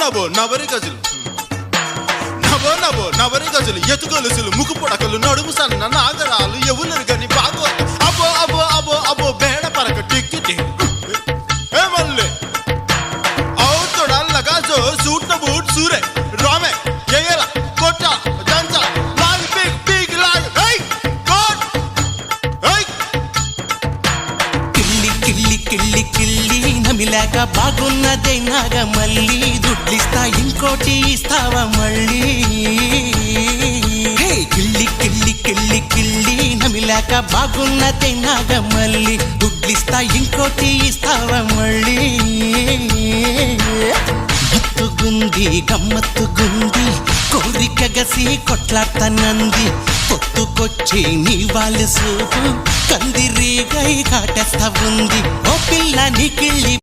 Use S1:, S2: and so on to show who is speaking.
S1: నవో నవరి గజులు నవో నవో నవరి గజులు ఎతుగొలుసులు ముక్కు పొడకలు నడుము సన్న నాగరాలు ఎవరు గని బాగో అబో అబో అబో అబో బేడ పరక టిక్కి ఏ మల్లె అవుతోడల్లగా జో సూట్న బూట్ సూరే రామే ఎయల కొట్ట దంచ లాగ్ బిగ్ బిగ్ లాగ్ హై కోట్ హై
S2: కిల్లి కిల్లి కిల్లి కిల్లి నమిలాక బాగున్నదే నాగమల్లి దుడ్లిస్తా ఇంకోటి ఇస్తావా మళ్ళీ కిల్లి కిల్లి కిల్లి కిల్లి నమిలాక బాగున్నదే నాగమల్లి దుడ్లిస్తా ఇంకోటి ఇస్తావా మళ్ళీ మత్తుగుంది గమ్మత్తుగుంది కోరిక గసి కొట్లాడతానంది పొత్తుకొచ్చి నీ వాళ్ళు సూపు కందిరీగై కాటేస్తా ఉంది ఓ పిల్ల నీ కిళ్ళి